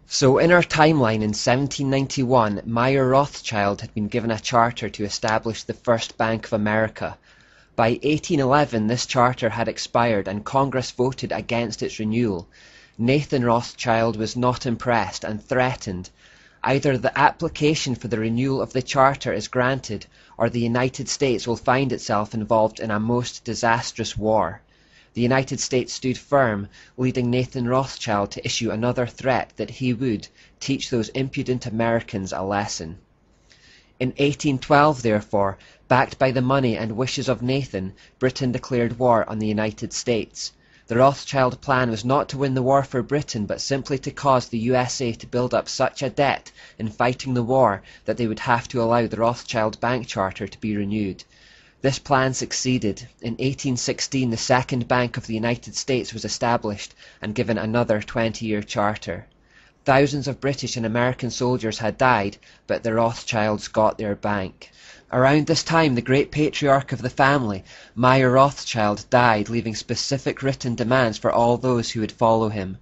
So in our timeline in 1791, Meyer Rothschild had been given a charter to establish the First Bank of America. By 1811 this charter had expired and Congress voted against its renewal. Nathan Rothschild was not impressed and threatened. Either the application for the renewal of the charter is granted, or the United States will find itself involved in a most disastrous war. The United States stood firm, leading Nathan Rothschild to issue another threat that he would teach those impudent Americans a lesson. In 1812, therefore, backed by the money and wishes of Nathan, Britain declared war on the United States. The Rothschild plan was not to win the war for Britain, but simply to cause the USA to build up such a debt in fighting the war that they would have to allow the Rothschild Bank Charter to be renewed. This plan succeeded. In 1816 the Second Bank of the United States was established and given another 20-year charter. Thousands of British and American soldiers had died, but the Rothschilds got their bank. Around this time the great patriarch of the family, Meyer Rothschild, died, leaving specific written demands for all those who would follow him.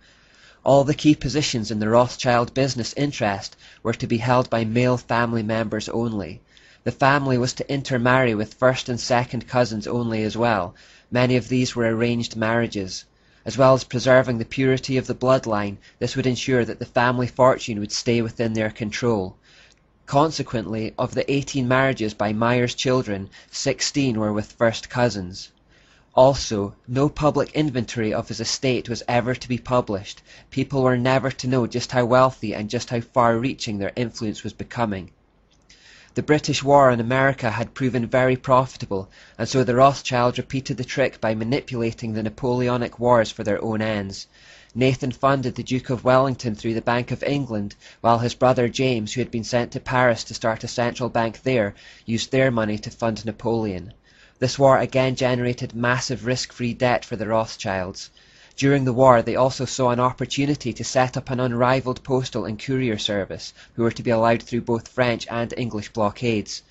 All the key positions in the Rothschild business interest were to be held by male family members only. The family was to intermarry with first and second cousins only as well. Many of these were arranged marriages. As well as preserving the purity of the bloodline, this would ensure that the family fortune would stay within their control. Consequently, of the 18 marriages by Meyer's children, 16 were with first cousins. Also, no public inventory of his estate was ever to be published. People were never to know just how wealthy and just how far-reaching their influence was becoming. The British war in America had proven very profitable, and so the Rothschilds repeated the trick by manipulating the Napoleonic Wars for their own ends. Nathan funded the Duke of Wellington through the Bank of England, while his brother James, who had been sent to Paris to start a central bank there, used their money to fund Napoleon. This war again generated massive risk-free debt for the Rothschilds. During the war they also saw an opportunity to set up an unrivaled postal and courier service, who were to be allowed through both French and English blockades.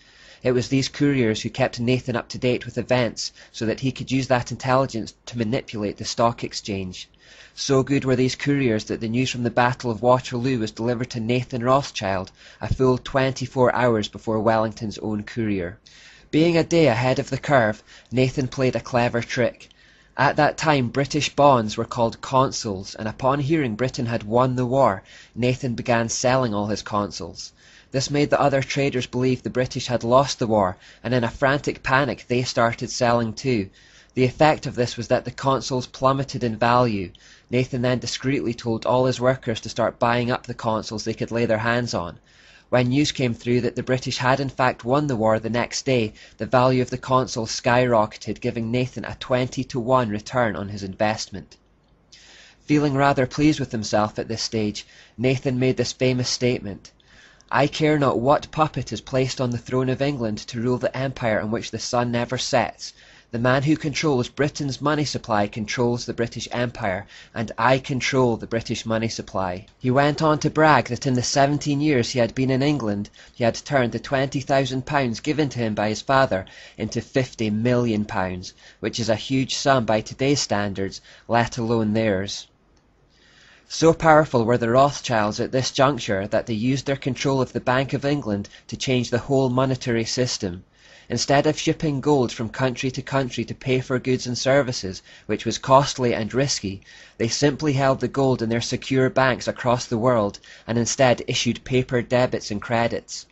It was these couriers who kept Nathan up to date with events, so that he could use that intelligence to manipulate the stock exchange. So good were these couriers that the news from the Battle of Waterloo was delivered to Nathan Rothschild a full 24 hours before Wellington's own courier. Being a day ahead of the curve, Nathan played a clever trick. At that time British bonds were called consols, and upon hearing Britain had won the war, Nathan began selling all his consols. This made the other traders believe the British had lost the war, and in a frantic panic they started selling too. The effect of this was that the consols plummeted in value. Nathan then discreetly told all his workers to start buying up the consols they could lay their hands on. When news came through that the British had in fact won the war the next day, the value of the consols skyrocketed, giving Nathan a 20-to-1 return on his investment. Feeling rather pleased with himself at this stage, Nathan made this famous statement: "I care not what puppet is placed on the throne of England to rule the empire on which the sun never sets. The man who controls Britain's money supply controls the British Empire, and I control the British money supply." He went on to brag that in the 17 years he had been in England, he had turned the £20,000 given to him by his father into £50 million, which is a huge sum by today's standards, let alone theirs. So powerful were the Rothschilds at this juncture that they used their control of the Bank of England to change the whole monetary system. Instead of shipping gold from country to country to pay for goods and services, which was costly and risky, they simply held the gold in their secure banks across the world and instead issued paper debits and credits.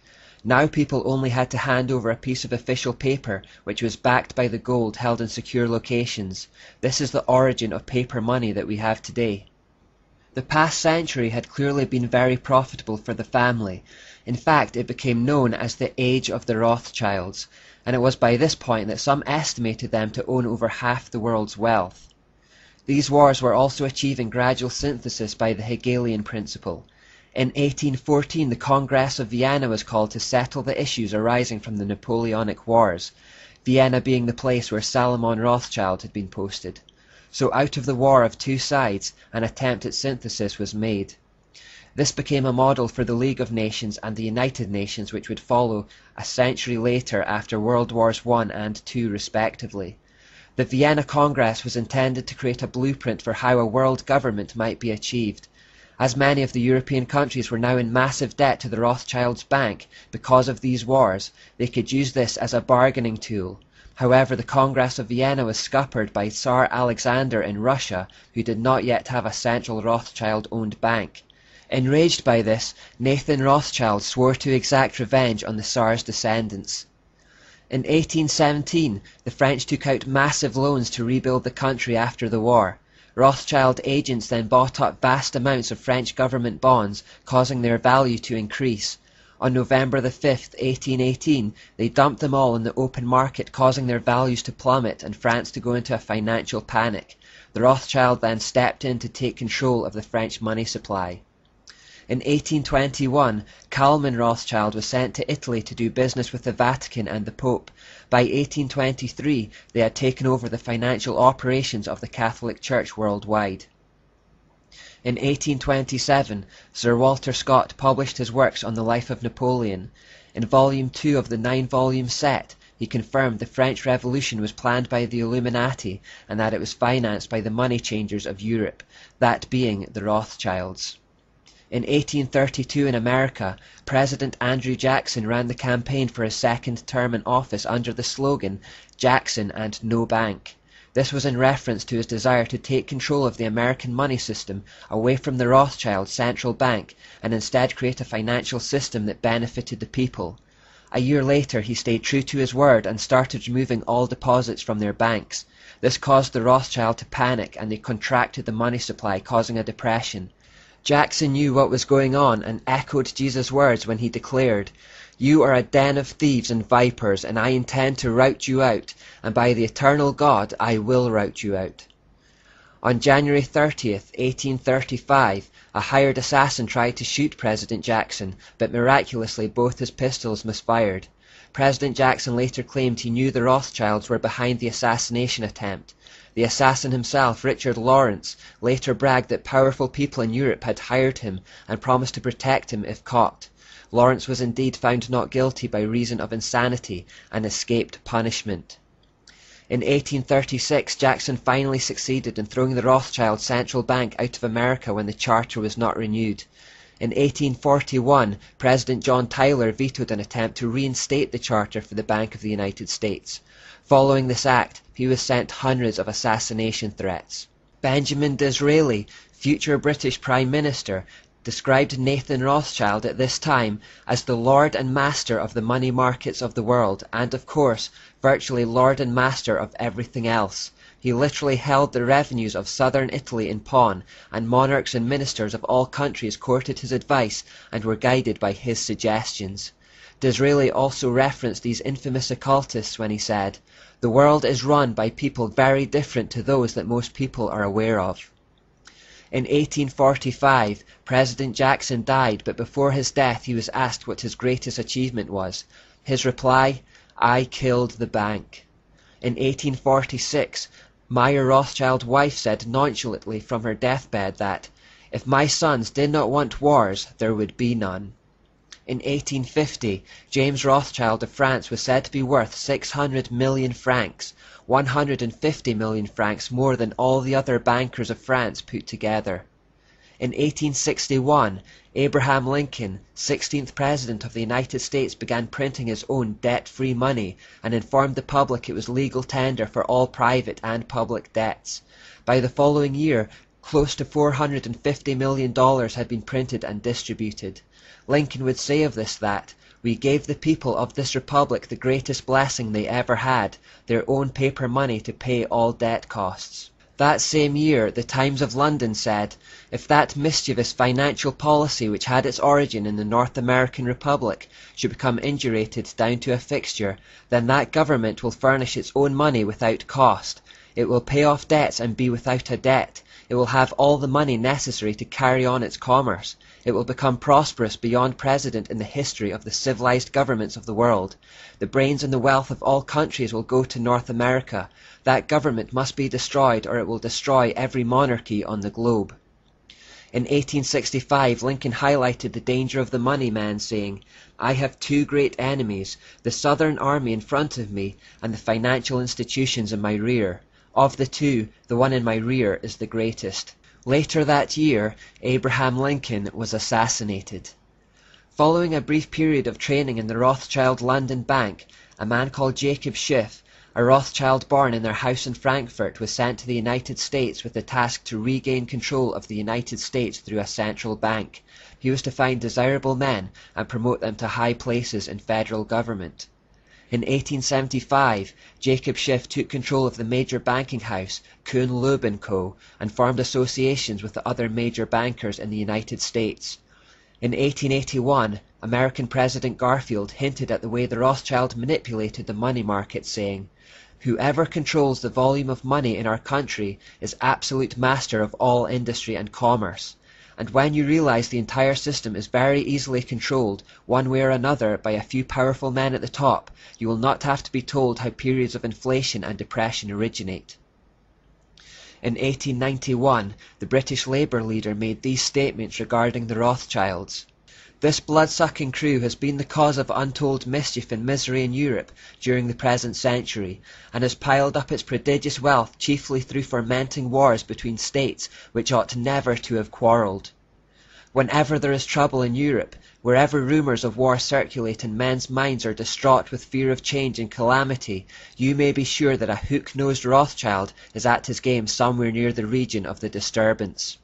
Now people only had to hand over a piece of official paper which was backed by the gold held in secure locations. This is the origin of paper money that we have today. The past century had clearly been very profitable for the family. In fact, it became known as the Age of the Rothschilds, and it was by this point that some estimated them to own over half the world's wealth. These wars were also achieving gradual synthesis by the Hegelian principle. In 1814 the Congress of Vienna was called to settle the issues arising from the Napoleonic Wars, Vienna being the place where Salomon Rothschild had been posted. So out of the war of two sides, an attempt at synthesis was made. This became a model for the League of Nations and the United Nations, which would follow a century later after World Wars I and II respectively. The Vienna Congress was intended to create a blueprint for how a world government might be achieved. As many of the European countries were now in massive debt to the Rothschilds' bank because of these wars, they could use this as a bargaining tool. However, the Congress of Vienna was scuppered by Tsar Alexander in Russia, who did not yet have a central Rothschild-owned bank. Enraged by this, Nathan Rothschild swore to exact revenge on the Tsar's descendants. In 1817, the French took out massive loans to rebuild the country after the war. Rothschild agents then bought up vast amounts of French government bonds, causing their value to increase. On November the 5th, 1818, they dumped them all in the open market, causing their values to plummet and France to go into a financial panic. The Rothschild then stepped in to take control of the French money supply. In 1821, Kalaman Rothschild was sent to Italy to do business with the Vatican and the Pope. By 1823, they had taken over the financial operations of the Catholic Church worldwide. In 1827, Sir Walter Scott published his works on the life of Napoleon. In Volume 2 of the 9-volume set, he confirmed the French Revolution was planned by the Illuminati and that it was financed by the money changers of Europe, that being the Rothschilds. In 1832 in America, President Andrew Jackson ran the campaign for his second term in office under the slogan, "Jackson and no bank." This was in reference to his desire to take control of the American money system away from the Rothschild central bank and instead create a financial system that benefited the people. A year later, he stayed true to his word and started removing all deposits from their banks. This caused the Rothschild to panic and they contracted the money supply, causing a depression. Jackson knew what was going on and echoed Jesus' words when he declared, "You are a den of thieves and vipers, and I intend to rout you out, and by the eternal God I will rout you out." On January 30th, 1835, a hired assassin tried to shoot President Jackson, but miraculously both his pistols misfired. President Jackson later claimed he knew the Rothschilds were behind the assassination attempt. The assassin himself, Richard Lawrence, later bragged that powerful people in Europe had hired him and promised to protect him if caught. Lawrence was indeed found not guilty by reason of insanity and escaped punishment. In 1836, Jackson finally succeeded in throwing the Rothschild central bank out of America when the charter was not renewed. In 1841, President John Tyler vetoed an attempt to reinstate the charter for the Bank of the United States. Following this act, he was sent hundreds of assassination threats. Benjamin Disraeli, future British Prime Minister, described Nathan Rothschild at this time as the lord and master of the money markets of the world, and of course, virtually lord and master of everything else. He literally held the revenues of southern Italy in pawn, and monarchs and ministers of all countries courted his advice and were guided by his suggestions. Disraeli also referenced these infamous occultists when he said, "The world is run by people very different to those that most people are aware of." In 1845, President Jackson died, but before his death he was asked what his greatest achievement was. His reply, "I killed the bank." In 1846, Meyer Rothschild's wife said nonchalantly from her deathbed that, "If my sons did not want wars, there would be none." In 1850, James Rothschild of France was said to be worth 600 million francs, 150 million francs more than all the other bankers of France put together. In 1861, Abraham Lincoln, 16th President of the United States, began printing his own debt-free money and informed the public it was legal tender for all private and public debts. By the following year, close to $450 million had been printed and distributed. Lincoln would say of this that, "We gave the people of this republic the greatest blessing they ever had, their own paper money to pay all debt costs." That same year, the Times of London said, "If that mischievous financial policy which had its origin in the North American Republic should become indurated down to a fixture, then that government will furnish its own money without cost. It will pay off debts and be without a debt. It will have all the money necessary to carry on its commerce. It will become prosperous beyond precedent in the history of the civilized governments of the world. The brains and the wealth of all countries will go to North America. That government must be destroyed or it will destroy every monarchy on the globe." In 1865, Lincoln highlighted the danger of the money man, saying, "I have two great enemies, the Southern Army in front of me and the financial institutions in my rear. Of the two, the one in my rear is the greatest." Later that year, Abraham Lincoln was assassinated. Following a brief period of training in the Rothschild London Bank, a man called Jacob Schiff, a Rothschild born in their house in Frankfurt, was sent to the United States with the task to regain control of the United States through a central bank. He was to find desirable men and promote them to high places in federal government. In 1875, Jacob Schiff took control of the major banking house, Kuhn-Loeb & Co., and formed associations with the other major bankers in the United States. In 1881, American President Garfield hinted at the way the Rothschild manipulated the money market, saying, "Whoever controls the volume of money in our country is absolute master of all industry and commerce. And when you realize the entire system is very easily controlled, one way or another, by a few powerful men at the top, you will not have to be told how periods of inflation and depression originate." In 1891, the British Labour leader made these statements regarding the Rothschilds. "This blood-sucking crew has been the cause of untold mischief and misery in Europe during the present century, and has piled up its prodigious wealth chiefly through fomenting wars between states which ought never to have quarrelled. Whenever there is trouble in Europe, wherever rumours of war circulate and men's minds are distraught with fear of change and calamity, you may be sure that a hook-nosed Rothschild is at his game somewhere near the region of the disturbance."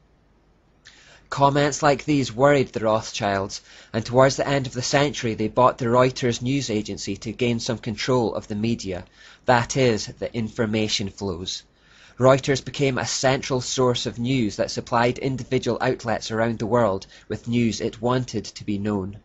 Comments like these worried the Rothschilds, and towards the end of the century they bought the Reuters news agency to gain some control of the media, that is, the information flows. Reuters became a central source of news that supplied individual outlets around the world with news it wanted to be known.